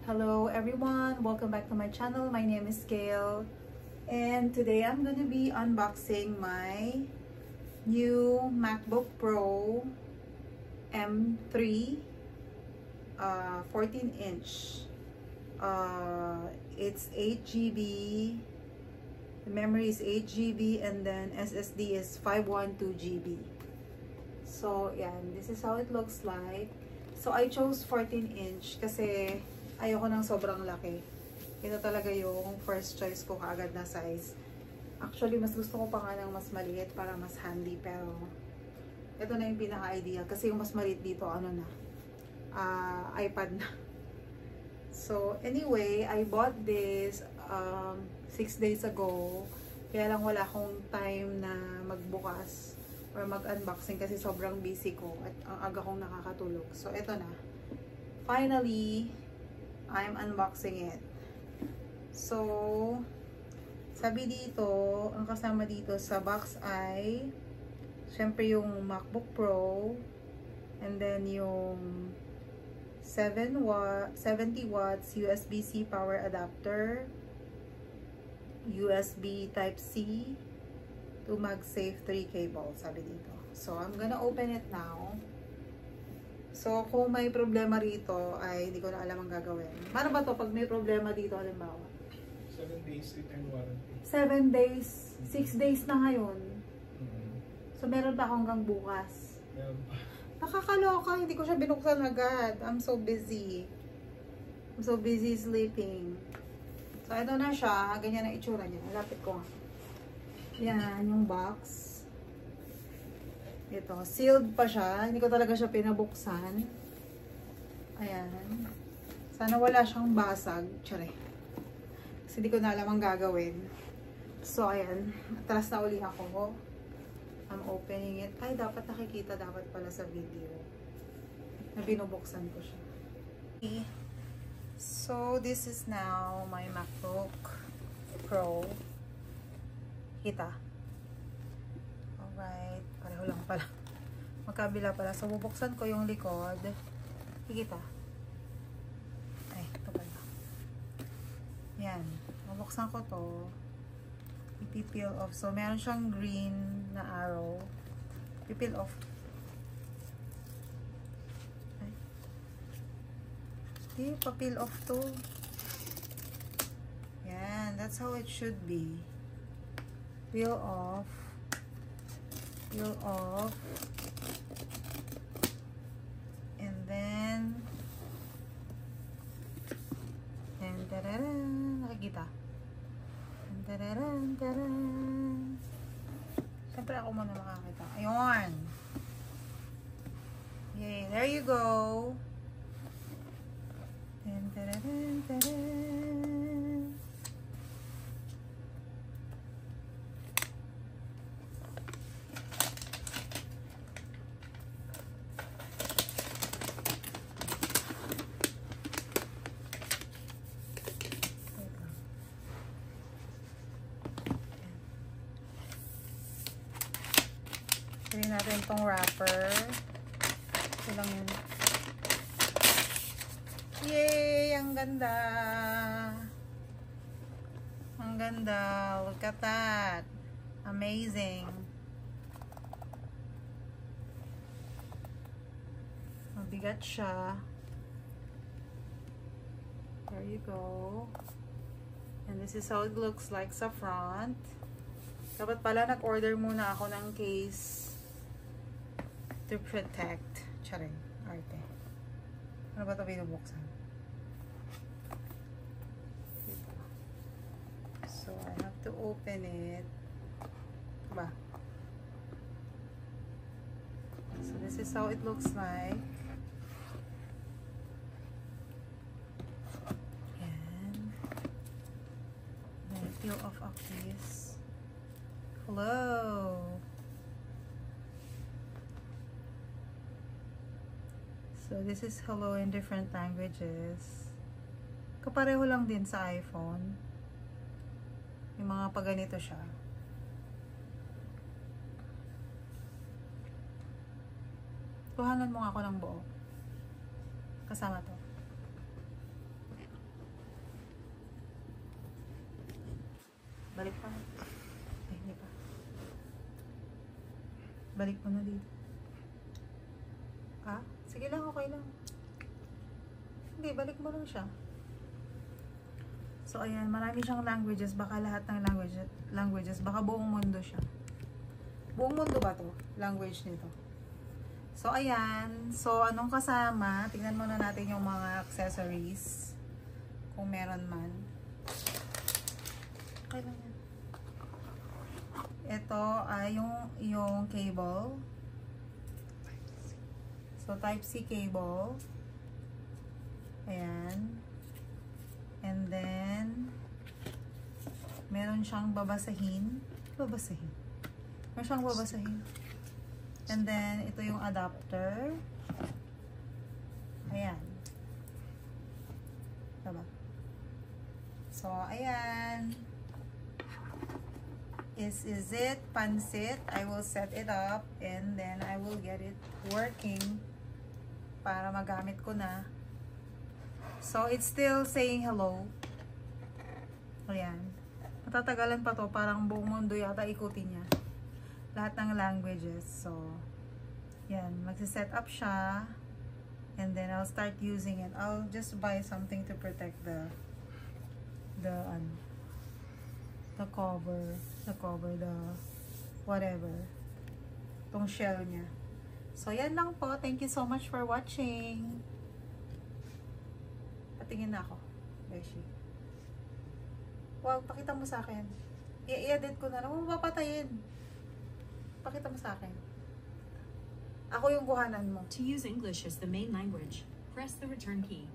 Hello everyone, welcome back to my channel. My name is Gail and today I'm gonna be unboxing my new MacBook Pro M3 14-inch. It's 8 GB, the memory is 8 GB, and then SSD is 512 GB. So yeah, this is how it looks like. So I chose 14-inch kasi ayoko ng sobrang laki. Ito talaga yung first choice ko kaagad na size. Actually, mas gusto ko pa nga ng mas maliit para mas handy. Pero, ito na yung pinaka-ideal. Kasi yung mas maliit dito, ano na, iPad na. So, anyway, I bought this 6 days ago. Kaya lang wala akong time na magbukas or mag-unboxing kasi sobrang busy ko at ang aga kong nakakatulog. So, ito na. Finally, I'm unboxing it. So, sabi dito, ang kasama dito sa box ay syempre yung MacBook Pro, and then yung 70 watts USB-C power adapter, USB Type-C to MagSafe 3 cable, sabi dito. So, I'm gonna open it now. So, kung may problema rito, ay hindi ko na alam ang gagawin. Paano ba to pag may problema dito, halimbawa? 7 days return warranty. 7 days, 6 days na ngayon. So, meron pa akong hanggang bukas. Nakakaloka, hindi ko siya binuksan agad. I'm so busy. I'm so busy sleeping. So, ito na siya. Ganyan ang itsura niya. Lapit ko nga. Yan, yung box. Ito, sealed pa siya. Hindi ko talaga siya pinabuksan. Ayan. Sana wala siyang basag. Tsare. Kasi hindi ko na alam ang gagawin. So, ayan. Atras na uli ako. I'm opening it. Ay, dapat nakikita. Dapat pala sa video. Na binubuksan ko siya. Okay. So, this is now my MacBook Pro. Kita. Alright. Pareho lang pala. Magkabila pala. So, bubuksan ko yung likod. Higita. Ay, ito pala. Yan. Bubuksan ko to. Ipipeel off. So, meron siyang green na arrow. Ipipeel off. Ay. Hindi, papeel off to. Yan. That's how it should be. Peel off. Peel off, and then tararan, nakikita, tararan, tararan. Siyempre ako muna makakita. Ayun, yay, there you go. Tararan, tararan. Tignan natin itong wrapper. Ito lang yun. Yay! Ang ganda! Ang ganda! Look at that! Amazing! Mabigat siya. There you go. And this is how it looks like sa front. Dapat pala nag-order muna ako ng case to protect. Charing. Arte. Ano ba ito binubuksan? Dito. So, I have to open it. Ba? So, this is how it looks like. Ayan. Then, peel off of this. Hello! So, this is hello in different languages. Kapareho lang din sa iPhone. Yung mga paganito siya. Kuhanan mo nga ako ng buo. Kasama to. Balik pa. Ay, hindi pa. Balik mo na dito. Ha? Sige lang, okay lang. Hindi, balik mo lang siya. So, ayan, marami siyang languages. Baka lahat ng languages. Baka buong mundo siya. Buong mundo ba to? Language nito. So, ayan. So, anong kasama? Tingnan muna natin yung mga accessories. Kung meron man. Okay lang yan. Ito ay yung cable. So, Type-C cable. Ayan. And then, meron siyang babasahin. Babasahin. Meron siyang babasahin. And then, ito yung adapter. Ayan. Diba? So, ayan. Is it pansit? I will set it up and then I will get it working para magamit ko na. So, it's still saying hello. Ayan. Matatagalan pa to. Parang buong mundo yata ikutin niya. Lahat ng languages. So, yan. Magsiset up siya. And then, I'll start using it. I'll just buy something to protect the cover, the whatever. Itong shell niya. So, yan lang po. Thank you so much for watching. Patingin na ako. Beshi. Wow, pakita mo sa akin. I-edit ko na. Huwag mo papatayin. Pakita mo sa akin. Ako yung kuhanan mo. To use English as the main language, press the return key.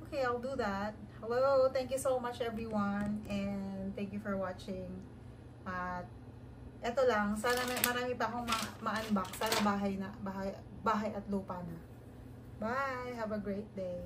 Okay, I'll do that. Hello, thank you so much everyone. And thank you for watching. At eto lang, sana marami pa akong ma-unbox. Sana bahay at lupa na. Bye! Have a great day.